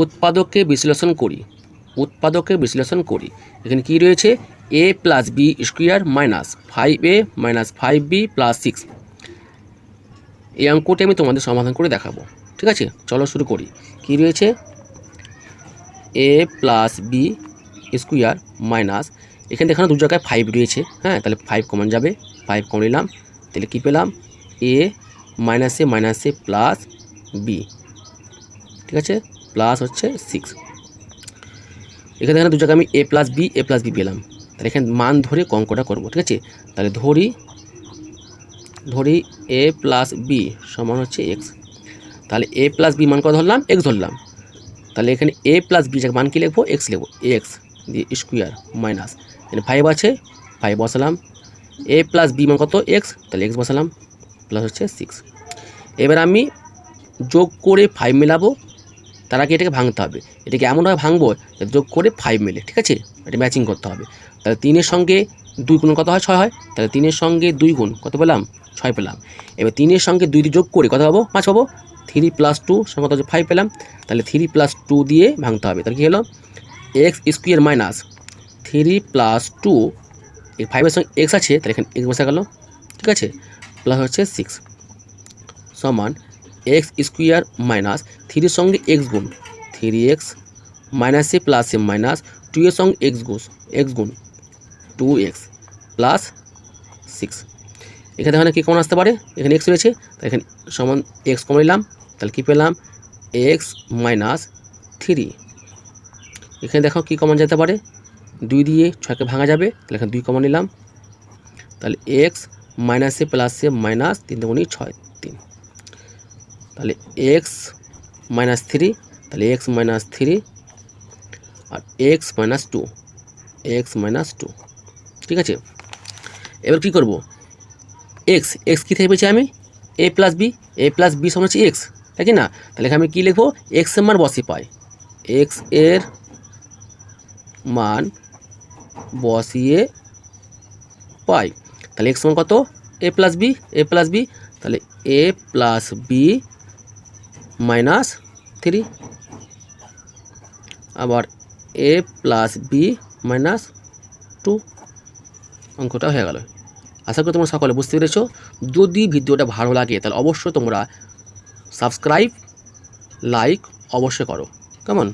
উৎপাদককে বিশ্লেষণ করি। এখানে কি রয়েছে, a plus B square minus 5a minus 5b plus 6। এই অঙ্কটি আমি তোমাদের সমাধান করে দেখাবো। ঠিক আছে, চলো শুরু করি। কি রয়েছে, a plus B square minus, এখানে দেখানো দু জায়গায় 5 রয়েছে, হ্যাঁ, তাহলে 5 কমন যাবে, 5 কমন নিলাম, তাহলে কী পেলাম, a মাইনাসে প্লাস বি, ঠিক আছে, প্লাস হচ্ছে 6। এখানে দেখেন দু জায়গায় আমি a প্লাস বি পেলাম, তাহলে এখানে মান ধরে অঙ্কটা করবো। ঠিক আছে, তাহলে ধরি a প্লাস বি সমান হচ্ছে এক্স। তাহলে a প্লাস বি মান কত ধরলাম, এক্স ধরলাম। তাহলে এখানে a প্লাস বি মান কী লিখবো, এক্স লিখবো, এক্স দিয়ে স্কোয়ার মাইনাস, এখানে 5 আছে, 5 বসালাম, a প্লাস বি মান কত, এক্স, তাহলে এক্স বসালাম, প্লাস হচ্ছে 6। এবার আমি যোগ করে 5 মেলাবো, তার আগে এটাকে ভাঙতে হবে। এটাকে এমনভাবে ভাঙবো যোগ করে 5 মেলে, ঠিক আছে, এটা ম্যাচিং করতে হবে। তাহলে 3-এর সঙ্গে 2 গুণ কত হয়, 6 হয়। তাহলে 3-এর সঙ্গে 2 গুণ কত পেলাম, 6 পেলাম। এবার 3-এর সঙ্গে 2 যোগ করে কত পাবো, 5 পাবো। 3 প্লাস 2 সমান কত হচ্ছে, 5 পেলাম। তাহলে 3 প্লাস 2 দিয়ে ভাঙতে হবে। তাহলে কী হলো, এক্স স্কোয়ার মাইনাস 3 প্লাস 2, এই 5-এর সঙ্গে এক্স আছে, তাহলে এখানে এক্স বসা গেল, ঠিক আছে, প্লাস হচ্ছে 6 সমান এক্স স্কোয়ার মাইনাস 3-এর সঙ্গে এক্স গুণ 3x মাইনাসে প্লাসে মাইনাস 2-এর সঙ্গে এক্স গুণ 2x প্লাস 6। এখানে কী কমন আসতে পারে, এখানে এক্স রয়েছে, তাই এখানে সমান এক্স কমন নিলাম, তাহলে কী পেলাম, এক্স মাইনাস 3। এখানে দেখো কী কমন যেতে পারে, 2 দিয়ে 6কে ভাঙা যাবে, তাহলে এখানে 2 কমন নিলাম, তাহলে এক্স মাইনাসে প্লাসে মাইনাস 3 দুগুণে 6 3, তাহলে এক্স মাইনাস 3, তাহলে এক্স মাইনাস 3 আর এক্স মাইনাস 2, ঠিক আছে। এবার কী করবো, এক্স কী থেকে পেয়েছি আমি, a প্লাস বি সমান হচ্ছে এক্স, তাই কি না। তাহলে আমি কী লিখবো, এক্সের মান বসিয়ে পাই, এক্স এর মান বসিয়ে পাই। তাহলে এক্স মান কত, a প্লাস বি, তাহলে a প্লাস বি মাইনাস 3, আবার a প্লাস বি মাইনাস 2। অঙ্কটা হয়ে গেল। আশা করি তোমরা সকলে বুঝতে পেরেছো। যদি ভিডিওটা ভালো লাগে তাহলে অবশ্যই তোমরা সাবস্ক্রাইব, লাইক অবশ্যই করো, কেমন।